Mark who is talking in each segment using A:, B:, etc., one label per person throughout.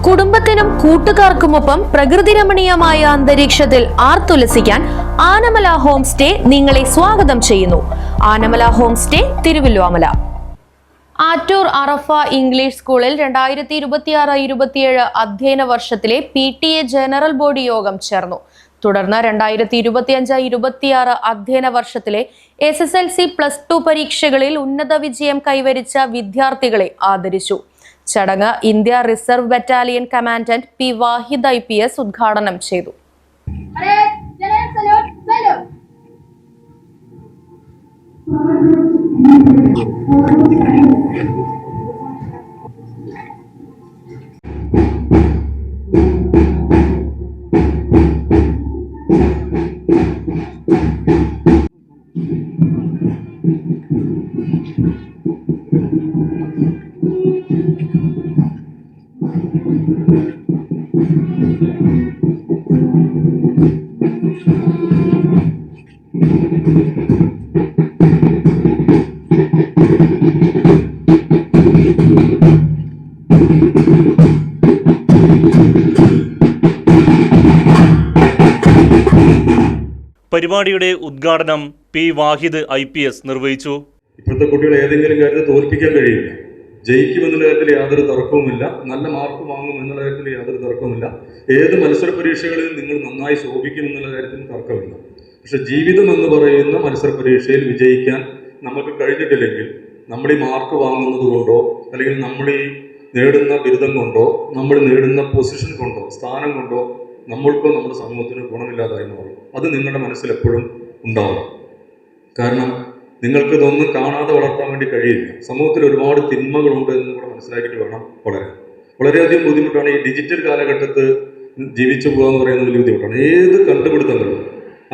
A: കുടുംബത്തിനും കൂട്ടുകാർക്കുമൊപ്പം പ്രകൃതി രമണീയമായ അന്തരീക്ഷത്തിൽ ആർത്തുലസിക്കാൻ ആനമല ഹോം സ്റ്റേ നിങ്ങളെ സ്വാഗതം ചെയ്യുന്നു. Anamala home stay, Thiruvilwamala. Attoor Arafa English സ്കൂളിൽ 2026-27 അധ്യയന വർഷത്തിലെ PTA ജനറൽ ബോഡി യോഗം ചേർന്നു. തുടർന്ന് 2025-26 അധ്യയന വർഷത്തിലെ SSLC +2 പരീക്ഷകളിൽ ഉന്നത വിജയം കൈവരിച്ച വിദ്യാർത്ഥികളെ ആദരിച്ചു. ചടങ്ങ് India reserve battalion commandant P. Wahid IPS ഉദ്ഘാടനം ചെയ്തു.
B: പരിപാടിയുടെ ഉദ്ഘാടനം P. വാഹിദ് IPS നിർവഹിച്ചു.
C: ഇപ്പോഴത്തെ കുട്ടികളെ ഏതെങ്കിലും കാര്യത്തിൽ തോൽപ്പിക്കാൻ കഴിയില്ല. ജയിക്കുമെന്നുള്ള കാര്യത്തിൽ യാതൊരു തർക്കവുമില്ല. നല്ല മാർക്ക് വാങ്ങും എന്നുള്ള കാര്യത്തിൽ യാതൊരു തർക്കവുമില്ല. ഏത് മത്സര പരീക്ഷകളിലും നിങ്ങൾ നന്നായി ശോഭിക്കുമെന്നുള്ള കാര്യത്തിൽ തർക്കമില്ല. പക്ഷെ ജീവിതം എന്ന് പറയുന്ന മത്സര പരീക്ഷയിൽ വിജയിക്കാൻ നമുക്ക് കഴിഞ്ഞിട്ടില്ലെങ്കിൽ നമ്മൾ ഈ മാർക്ക് വാങ്ങുന്നത് കൊണ്ടോ അല്ലെങ്കിൽ നമ്മൾ ഈ നേടുന്ന ബിരുദം കൊണ്ടോ നമ്മൾ നേടുന്ന പൊസിഷൻ കൊണ്ടോ സ്ഥാനം കൊണ്ടോ നമ്മൾക്കോ നമ്മുടെ സമൂഹത്തിന് ഗുണമില്ലാതായി മാറും. അത് നിങ്ങളുടെ മനസ്സിൽ എപ്പോഴും ഉണ്ടാവും. കാരണം നിങ്ങൾക്ക് ഇതൊന്നും കാണാതെ വളർത്താൻ വേണ്ടി കഴിയില്ല. സമൂഹത്തിൽ ഒരുപാട് തിന്മകളുണ്ട് എന്നും കൂടെ മനസ്സിലാക്കിയിട്ട് വേണം വളരെയധികം ബുദ്ധിമുട്ടാണ്. ഈ ഡിജിറ്റൽ കാലഘട്ടത്ത് ജീവിച്ചു പോകുക എന്ന് പറയുന്നത് വലിയ ബുദ്ധിമുട്ടാണ്. ഏത് കണ്ടുപിടുത്തങ്ങളും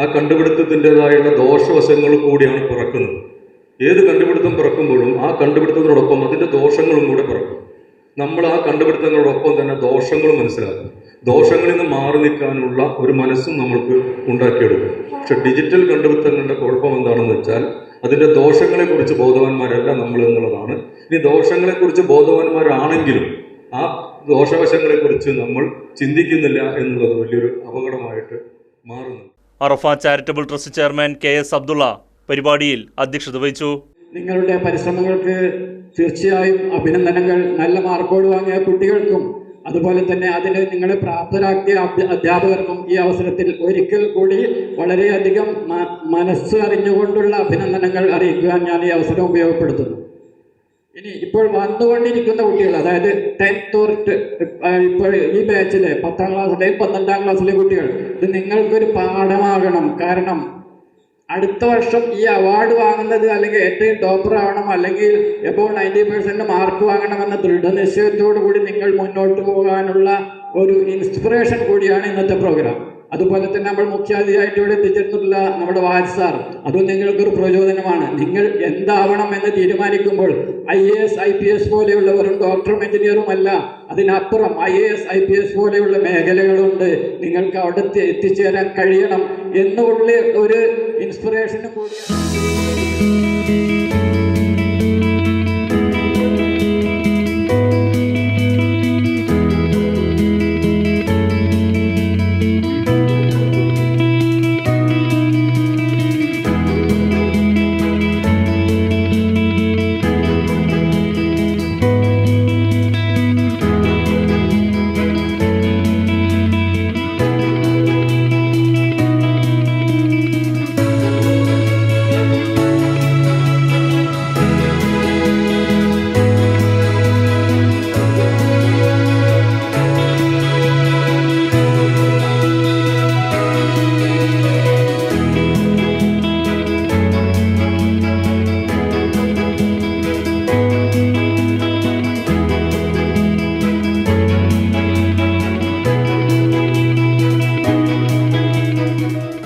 C: ആ കണ്ടുപിടുത്തത്തിൻ്റെതായുള്ള ദോഷവശങ്ങൾ കൂടിയാണ് പിറക്കുന്നത്. ഏത് കണ്ടുപിടുത്തം പിറക്കുമ്പോഴും ആ കണ്ടുപിടുത്തത്തിനോടൊപ്പം അതിൻ്റെ ദോഷങ്ങളും കൂടെ പിറക്കും. നമ്മൾ ആ കണ്ടുപിടുത്തങ്ങളോടൊപ്പം തന്നെ ദോഷങ്ങളും മനസ്സിലാക്കും. ദോഷങ്ങളിൽ നിന്ന് മാറി നിൽക്കാനുള്ള ഒരു മനസ്സും നമ്മൾക്ക് ഉണ്ടാക്കിയെടുക്കും. പക്ഷെ ഡിജിറ്റൽ കണ്ടുപിടുത്തങ്ങളുടെ കുഴപ്പം എന്താണെന്ന് വെച്ചാൽ അതിൻ്റെ ദോഷങ്ങളെക്കുറിച്ച് ബോധവാന്മാരല്ല നമ്മൾ എന്നുള്ളതാണ്. ഇനി ദോഷങ്ങളെക്കുറിച്ച് ബോധവാന്മാരാണെങ്കിലും ആ ദോഷവശങ്ങളെക്കുറിച്ച് നമ്മൾ ചിന്തിക്കുന്നില്ല എന്നുള്ളത് വലിയൊരു അപകടമായിട്ട് മാറുന്നു.
B: Arafa charitable trust chairman KS Abdulla പരിപാടിയിൽ അധ്യക്ഷത വഹിച്ചു.
D: നിങ്ങളുടെ പരിശ്രമങ്ങൾക്ക് തീർച്ചയായും അഭിനന്ദനങ്ങൾ. നല്ല മാർക്കോട് വാങ്ങിയ കുട്ടികൾക്കും അതുപോലെ തന്നെ അതിന് നിങ്ങളെ പ്രാപ്തരാക്കിയ അധ്യാപകർക്കും ഈ അവസരത്തിൽ ഒരിക്കൽ കൂടി വളരെയധികം മനസ്സ് അറിഞ്ഞുകൊണ്ടുള്ള അഭിനന്ദനങ്ങൾ അറിയിക്കുവാൻ ഞാൻ ഈ അവസരം ഉപയോഗപ്പെടുത്തുന്നു. ഇനി ഇപ്പോൾ വന്നുകൊണ്ടിരിക്കുന്ന കുട്ടികൾ, അതായത് 10th ഇപ്പോൾ ഈ ബാച്ചിലെ 10ാം ക്ലാസ്സിലെയും 12ാം ക്ലാസ്സിലെ കുട്ടികൾ, ഇത് നിങ്ങൾക്കൊരു പാഠമാകണം. കാരണം അടുത്ത വർഷം ഈ അവാർഡ് വാങ്ങുന്നത് അല്ലെങ്കിൽ ഏറ്റവും ടോപ്പർ ആവണം അല്ലെങ്കിൽ എബോവ് 90% മാർക്ക് വാങ്ങണമെന്ന ദൃഢനിശ്ചയത്തോടു കൂടി നിങ്ങൾ മുന്നോട്ട് പോകാനുള്ള ഒരു ഇൻസ്പിറേഷൻ കൂടിയാണ് ഇന്നത്തെ പ്രോഗ്രാം. അതുപോലെ തന്നെ നമ്മൾ മുഖ്യാതിഥിയായിട്ട് ഇവിടെ എത്തിച്ചേർന്നിട്ടുള്ള നമ്മുടെ വാജ് സാർ, അതും നിങ്ങൾക്കൊരു പ്രചോദനമാണ്. നിങ്ങൾ എന്താവണം എന്ന് തീരുമാനിക്കുമ്പോൾ IAS IPS പോലെയുള്ള വെറും ഡോക്ടറും എഞ്ചിനീയറും അല്ല, അതിനപ്പുറം IAS IPS പോലെയുള്ള മേഖലകളുണ്ട്. നിങ്ങൾക്ക് അവിടെ എത്തിച്ചേരാൻ കഴിയണം എന്നുള്ള ഒരു ഇൻസ്പിറേഷനും കൂടിയാണ്.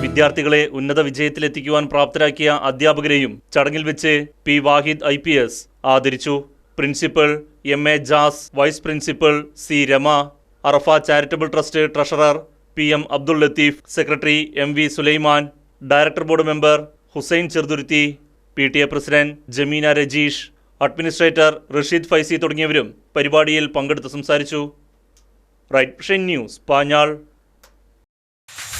B: വിദ്യാർത്ഥികളെ ഉന്നത വിജയത്തിലെത്തിക്കുവാൻ പ്രാപ്തരാക്കിയ അധ്യാപകരെയും ചടങ്ങിൽ വെച്ച് P. വാഹിദ് IPS ആദരിച്ചു. Principal MA Jas, vice principal C. Rama, Arafa charitable trust treasurer PM Abdul Latheef, secretary MV Sulaiman, director board member Hussain Cheruthuruthy, PTA president Jameena Rajeesh, administrator Rasheed Faizy തുടങ്ങിയവരും പരിപാടിയിൽ പങ്കെടുത്ത് സംസാരിച്ചു. Right Vision News, Panjal.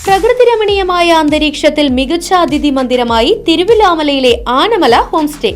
A: പ്രകൃതി രമണീയമായ അന്തരീക്ഷത്തിൽ മികച്ച അതിഥി മന്ദിരമായി തിരുവില്ലാമലയിലെ ആനമല ഹോം സ്റ്റേ.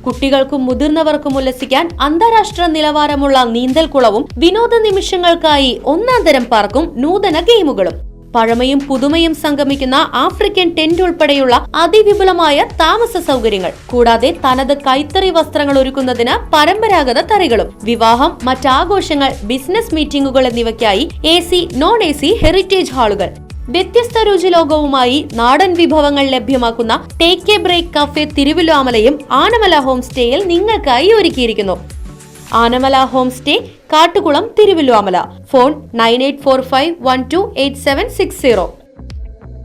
A: കുട്ടികൾക്കും മുതിർന്നവർക്കും ഉല്ലസിക്കാൻ അന്താരാഷ്ട്ര നിലവാരമുള്ള നീന്തൽക്കുളവും വിനോദ നിമിഷങ്ങൾക്കായി ഒന്നാന്തരം പാർക്കും നൂതന ഗെയിമുകളും. പഴമയും പുതുമയും സംഗമിക്കുന്ന ആഫ്രിക്കൻ ടെന്റ് ഉൾപ്പെടെയുള്ള അതിവിപുലമായ താമസ സൗകര്യങ്ങൾ. കൂടാതെ തനത് കൈത്തറി വസ്ത്രങ്ങൾ ഒരുക്കുന്നതിന് പരമ്പരാഗത തറികളും. വിവാഹം, മറ്റാഘോഷങ്ങൾ, ബിസിനസ് മീറ്റിംഗുകൾ എന്നിവയ്ക്കായി AC, non-AC ഹെറിറ്റേജ് ഹാളുകൾ. വ്യത്യസ്ത രുചിലോകവുമായി നാടൻ വിഭവങ്ങൾ ലഭ്യമാക്കുന്ന ടേക്ക് എ ബ്രേക്ക് കഫേ തിരുവില്ലാമലയും ആനമല ഹോം സ്റ്റേയിൽ നിങ്ങൾക്കായി ഒരുക്കിയിരിക്കുന്നു. Anamala home stay, Kattukulam, Thiruvilwamala. Phone 9845128760.